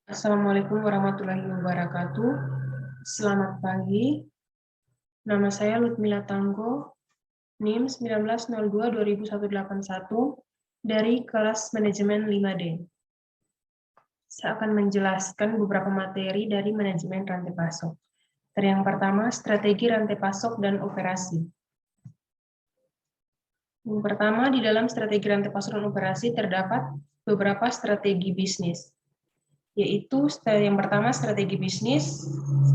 Assalamualaikum warahmatullahi wabarakatuh. Selamat pagi. Nama saya Lutmila Tanggo, NIM 1902-21181 dari kelas manajemen 5D. Saya akan menjelaskan beberapa materi dari manajemen rantai pasok. Yang pertama, strategi rantai pasok dan operasi. Yang pertama, di dalam strategi rantai pasok dan operasi terdapat beberapa strategi bisnis. Yaitu yang pertama strategi bisnis.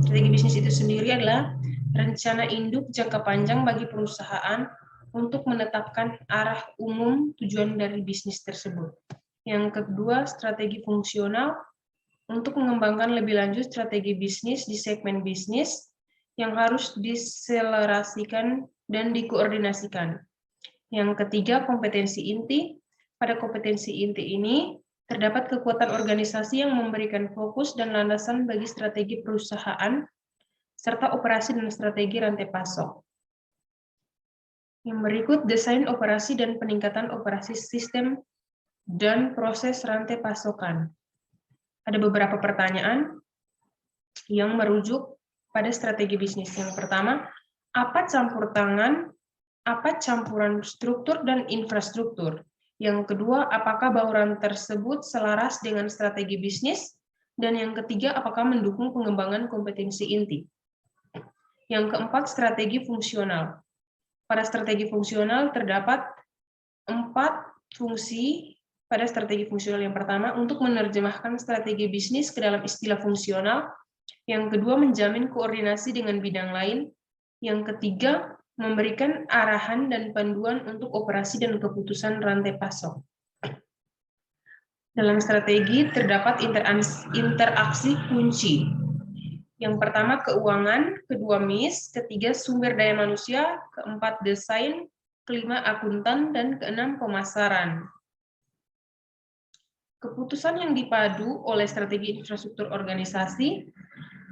Strategi bisnis itu sendiri adalah rencana induk jangka panjang bagi perusahaan untuk menetapkan arah umum tujuan dari bisnis tersebut. Yang kedua, strategi fungsional untuk mengembangkan lebih lanjut strategi bisnis di segmen bisnis yang harus diselerasikan dan dikoordinasikan. Yang ketiga, kompetensi inti. Pada kompetensi inti ini terdapat kekuatan organisasi yang memberikan fokus dan landasan bagi strategi perusahaan, serta operasi dan strategi rantai pasok. Yang berikut, desain operasi dan peningkatan operasi sistem dan proses rantai pasokan. Ada beberapa pertanyaan yang merujuk pada strategi bisnis. Yang pertama, apa campur tangan, apa campuran struktur dan infrastruktur? Yang kedua, apakah bauran tersebut selaras dengan strategi bisnis? Dan yang ketiga, apakah mendukung pengembangan kompetensi inti? Yang keempat, strategi fungsional. Pada strategi fungsional terdapat 4 fungsi pada strategi fungsional. Yang pertama, untuk menerjemahkan strategi bisnis ke dalam istilah fungsional. Yang kedua, menjamin koordinasi dengan bidang lain. Yang ketiga, memberikan arahan dan panduan untuk operasi dan keputusan rantai pasok. Dalam strategi terdapat interaksi kunci. Yang pertama keuangan, kedua MIS, ketiga sumber daya manusia, keempat desain, kelima akuntan, dan keenam pemasaran. Keputusan yang dipadu oleh strategi infrastruktur organisasi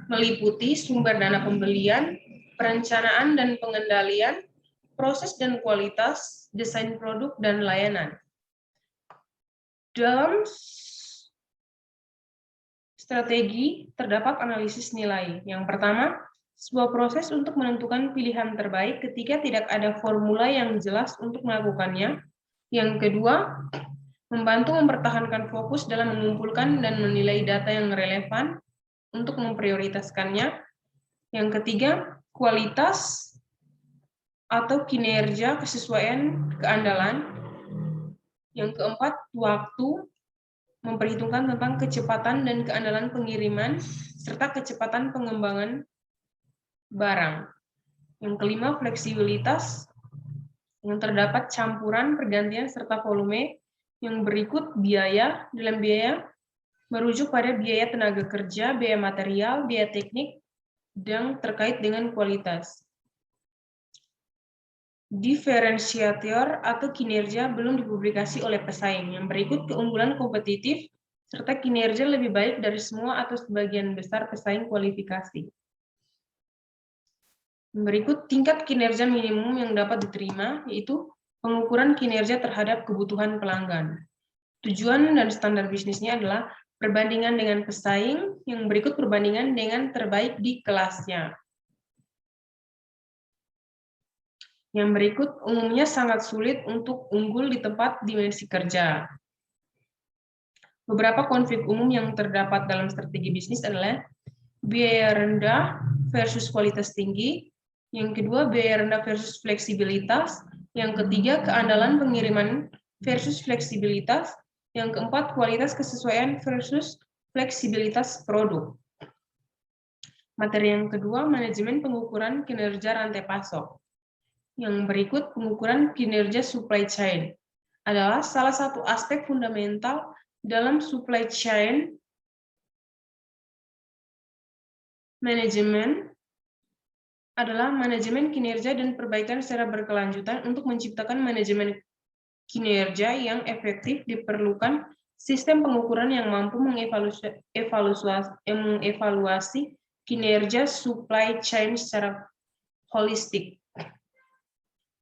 meliputi sumber dana pembelian, perencanaan dan pengendalian, proses dan kualitas, desain produk, dan layanan. Dalam strategi terdapat analisis nilai. Yang pertama, sebuah proses untuk menentukan pilihan terbaik ketika tidak ada formula yang jelas untuk melakukannya. Yang kedua, membantu mempertahankan fokus dalam mengumpulkan dan menilai data yang relevan untuk memprioritaskannya. Yang ketiga, kualitas atau kinerja kesesuaian keandalan. Yang keempat, waktu, memperhitungkan tentang kecepatan dan keandalan pengiriman, serta kecepatan pengembangan barang. Yang kelima, fleksibilitas, yang terdapat campuran, pergantian, serta volume. Yang berikut, biaya. Dalam biaya, merujuk pada biaya tenaga kerja, biaya material, biaya teknik, dan terkait dengan kualitas. Diferensiator atau kinerja belum dipublikasi oleh pesaing. Yang berikut keunggulan kompetitif serta kinerja lebih baik dari semua atau sebagian besar pesaing kualifikasi. Yang berikut tingkat kinerja minimum yang dapat diterima, yaitu pengukuran kinerja terhadap kebutuhan pelanggan. Tujuan dan standar bisnisnya adalah perbandingan dengan pesaing, yang berikut perbandingan dengan terbaik di kelasnya. Yang berikut umumnya sangat sulit untuk unggul di tempat dimensi kerja. Beberapa konflik umum yang terdapat dalam strategi bisnis adalah biaya rendah versus kualitas tinggi, yang kedua biaya rendah versus fleksibilitas, yang ketiga keandalan pengiriman versus fleksibilitas, yang keempat kualitas kesesuaian versus fleksibilitas produk. Materi yang kedua, manajemen pengukuran kinerja rantai pasok. Yang berikut, pengukuran kinerja supply chain adalah salah satu aspek fundamental dalam supply chain manajemen adalah manajemen kinerja dan perbaikan secara berkelanjutan. Untuk menciptakan manajemen kinerja yang efektif diperlukan sistem pengukuran yang mampu mengevaluasi kinerja supply chain secara holistik.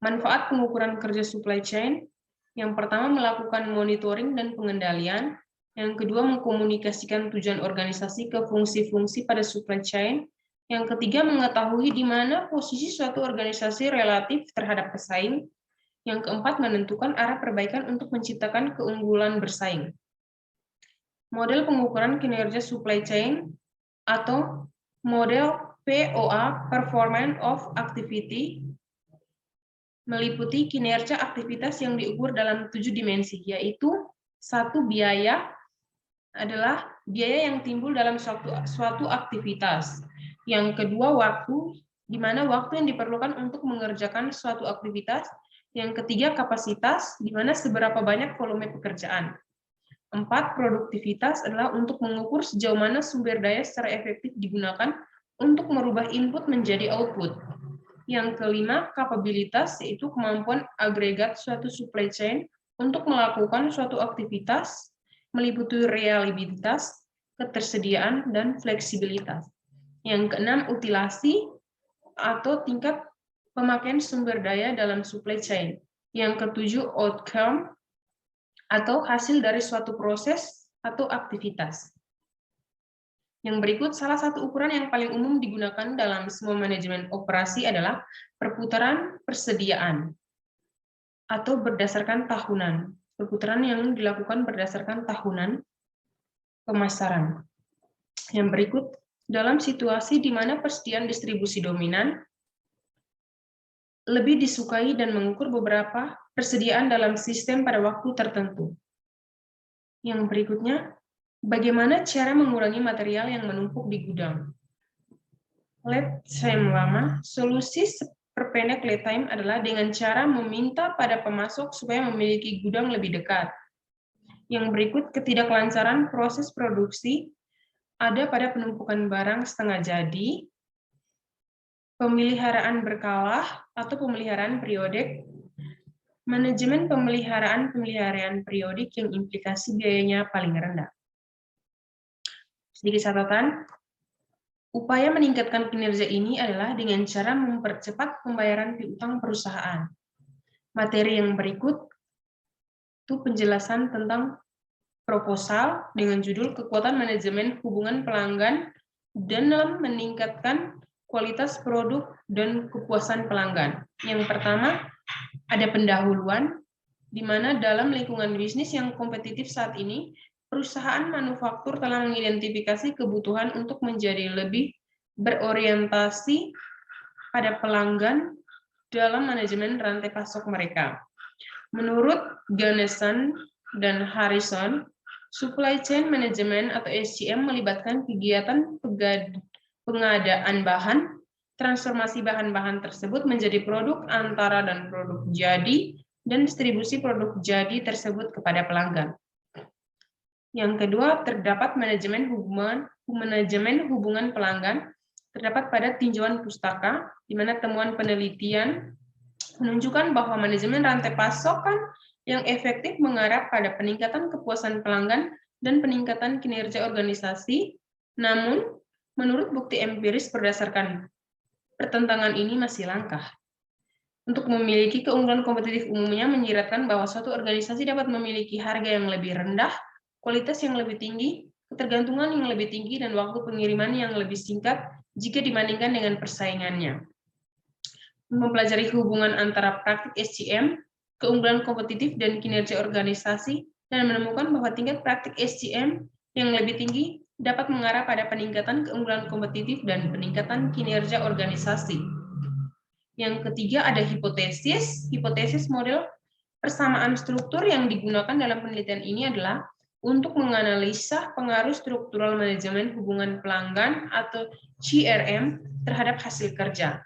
Manfaat pengukuran kerja supply chain, yang pertama melakukan monitoring dan pengendalian, Yang kedua, mengkomunikasikan tujuan organisasi ke fungsi-fungsi pada supply chain. Yang ketiga, mengetahui di mana posisi suatu organisasi relatif terhadap pesaing. Yang keempat, menentukan arah perbaikan untuk menciptakan keunggulan bersaing. Model pengukuran kinerja supply chain atau model POA, Performance of Activity, meliputi kinerja aktivitas yang diukur dalam 7 dimensi, yaitu 1. Biaya adalah biaya yang timbul dalam suatu aktivitas. Yang kedua, waktu, di mana waktu yang diperlukan untuk mengerjakan suatu aktivitas. Yang ketiga, kapasitas, di mana seberapa banyak volume pekerjaan. 4. Produktivitas adalah untuk mengukur sejauh mana sumber daya secara efektif digunakan untuk merubah input menjadi output. Yang kelima, kapabilitas, yaitu kemampuan agregat suatu supply chain untuk melakukan suatu aktivitas, meliputi reliabilitas, ketersediaan, dan fleksibilitas. Yang keenam, utilasi atau tingkat pemakaian sumber daya dalam supply chain. Yang ketujuh, outcome atau hasil dari suatu proses atau aktivitas. Yang berikut, salah satu ukuran yang paling umum digunakan dalam semua manajemen operasi adalah perputaran persediaan atau berdasarkan tahunan. Perputaran yang dilakukan berdasarkan tahunan pemasaran. Yang berikut, dalam situasi di mana persediaan distribusi dominan, lebih disukai dan mengukur beberapa persediaan dalam sistem pada waktu tertentu. Yang berikutnya, bagaimana cara mengurangi material yang menumpuk di gudang? Lead time lama, solusi perpendek lead time adalah dengan cara meminta pada pemasok supaya memiliki gudang lebih dekat. Yang berikut, ketidaklancaran proses produksi ada pada penumpukan barang setengah jadi, pemeliharaan berkala atau pemeliharaan periodik, manajemen pemeliharaan periodik yang implikasi biayanya paling rendah. Sedikit catatan, upaya meningkatkan kinerja ini adalah dengan cara mempercepat pembayaran piutang perusahaan. Materi yang berikut itu penjelasan tentang proposal dengan judul Kekuatan Manajemen Hubungan Pelanggan dalam Meningkatkan Kualitas Produk dan Kepuasan Pelanggan. Yang pertama, ada pendahuluan, di mana dalam lingkungan bisnis yang kompetitif saat ini, perusahaan manufaktur telah mengidentifikasi kebutuhan untuk menjadi lebih berorientasi pada pelanggan dalam manajemen rantai pasok mereka. Menurut Ganesan dan Harrison, supply chain management atau SCM melibatkan kegiatan pengadaan bahan, transformasi bahan-bahan tersebut menjadi produk antara dan produk jadi, dan distribusi produk jadi tersebut kepada pelanggan. Yang kedua, terdapat manajemen hubungan pelanggan, terdapat pada tinjauan pustaka, di mana temuan penelitian menunjukkan bahwa manajemen rantai pasokan yang efektif mengarah pada peningkatan kepuasan pelanggan dan peningkatan kinerja organisasi. Namun, menurut bukti empiris berdasarkan pertentangan ini masih langka. Untuk memiliki keunggulan kompetitif umumnya menyiratkan bahwa suatu organisasi dapat memiliki harga yang lebih rendah, kualitas yang lebih tinggi, ketergantungan yang lebih tinggi, dan waktu pengiriman yang lebih singkat jika dibandingkan dengan persaingannya. Mempelajari hubungan antara praktik SCM, keunggulan kompetitif, dan kinerja organisasi, dan menemukan bahwa tingkat praktik SCM yang lebih tinggi dapat mengarah pada peningkatan keunggulan kompetitif dan peningkatan kinerja organisasi. Yang ketiga, ada hipotesis. Hipotesis model persamaan struktur yang digunakan dalam penelitian ini adalah untuk menganalisa pengaruh struktural manajemen hubungan pelanggan atau CRM terhadap hasil kerja.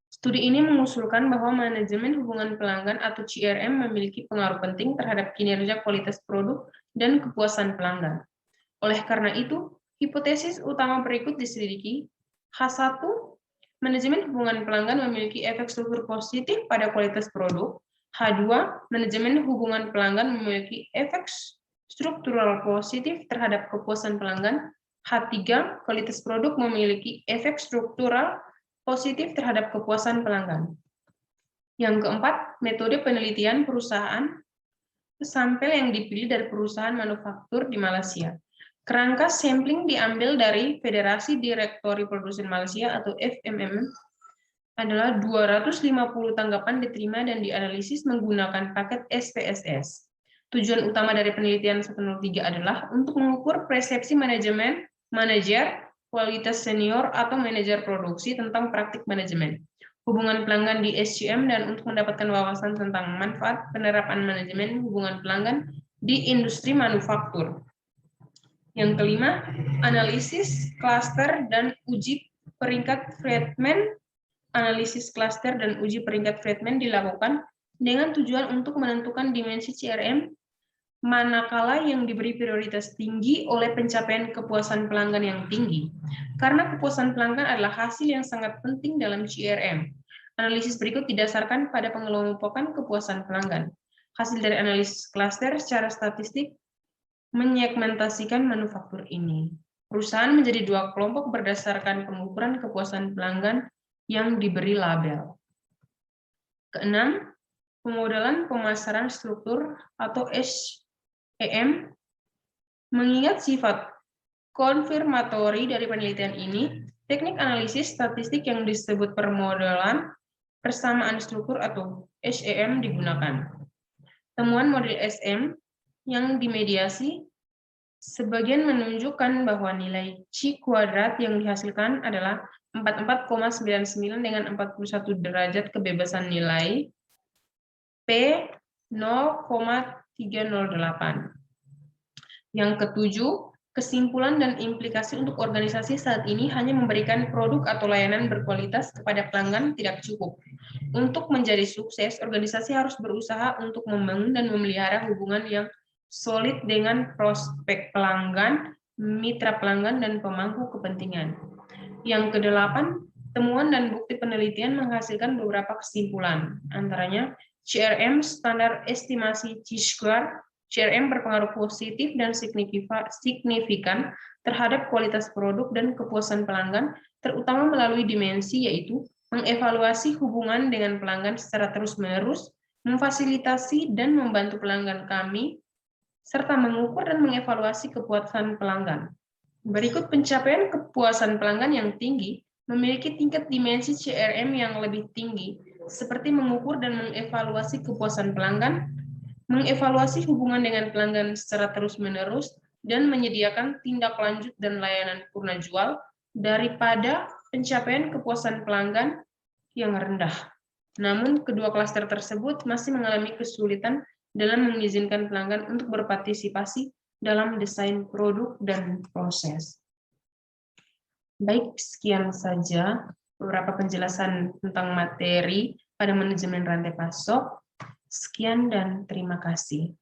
Studi ini mengusulkan bahwa manajemen hubungan pelanggan atau CRM memiliki pengaruh penting terhadap kinerja kualitas produk dan kepuasan pelanggan. Oleh karena itu, hipotesis utama berikut diselidiki. H1, manajemen hubungan pelanggan memiliki efek struktur positif pada kualitas produk. H2, manajemen hubungan pelanggan memiliki efek struktural positif terhadap kepuasan pelanggan. H3, kualitas produk memiliki efek struktural positif terhadap kepuasan pelanggan. Yang keempat, metode penelitian perusahaan sampel yang dipilih dari perusahaan manufaktur di Malaysia. Kerangka sampling diambil dari Federasi Direktori Produsen Malaysia atau FMM adalah 250 tanggapan diterima dan dianalisis menggunakan paket SPSS. Tujuan utama dari penelitian 103 adalah untuk mengukur persepsi manajemen, manajer, kualitas senior, atau manajer produksi tentang praktik manajemen, hubungan pelanggan di SCM, dan untuk mendapatkan wawasan tentang manfaat penerapan manajemen hubungan pelanggan di industri manufaktur. Yang kelima, analisis klaster dan uji peringkat Friedman. Analisis klaster dan uji peringkat Friedman dilakukan dengan tujuan untuk menentukan dimensi CRM manakala yang diberi prioritas tinggi oleh pencapaian kepuasan pelanggan yang tinggi. Karena kepuasan pelanggan adalah hasil yang sangat penting dalam CRM. Analisis berikut didasarkan pada pengelompokan kepuasan pelanggan. Hasil dari analisis klaster secara statistik menyegmentasikan manufaktur ini. Perusahaan menjadi dua kelompok berdasarkan pengukuran kepuasan pelanggan yang diberi label. Keenam, pemodelan pemasaran struktur atau SEM. Mengingat sifat konfirmatori dari penelitian ini, teknik analisis statistik yang disebut permodelan persamaan struktur atau SEM digunakan. Temuan model SM yang dimediasi sebagian menunjukkan bahwa nilai C kuadrat yang dihasilkan adalah 44,99 dengan 41 derajat kebebasan nilai P 0,308. Yang ketujuh, kesimpulan dan implikasi untuk organisasi saat ini hanya memberikan produk atau layanan berkualitas kepada pelanggan tidak cukup. Untuk menjadi sukses, organisasi harus berusaha untuk membangun dan memelihara hubungan yang solid dengan prospek pelanggan, mitra pelanggan, dan pemangku kepentingan. Yang kedelapan, temuan dan bukti penelitian menghasilkan beberapa kesimpulan. Antaranya, CRM standar estimasi C-square, CRM berpengaruh positif dan signifikan terhadap kualitas produk dan kepuasan pelanggan, terutama melalui dimensi yaitu mengevaluasi hubungan dengan pelanggan secara terus-menerus, memfasilitasi dan membantu pelanggan kami, serta mengukur dan mengevaluasi kepuasan pelanggan. Berikut pencapaian kepuasan pelanggan yang tinggi memiliki tingkat dimensi CRM yang lebih tinggi, seperti mengukur dan mengevaluasi kepuasan pelanggan, mengevaluasi hubungan dengan pelanggan secara terus-menerus, dan menyediakan tindak lanjut dan layanan purna jual daripada pencapaian kepuasan pelanggan yang rendah. Namun, kedua klaster tersebut masih mengalami kesulitan dalam mengizinkan pelanggan untuk berpartisipasi dalam desain produk dan proses. Baik, sekian saja beberapa penjelasan tentang materi pada manajemen rantai pasok. Sekian dan terima kasih.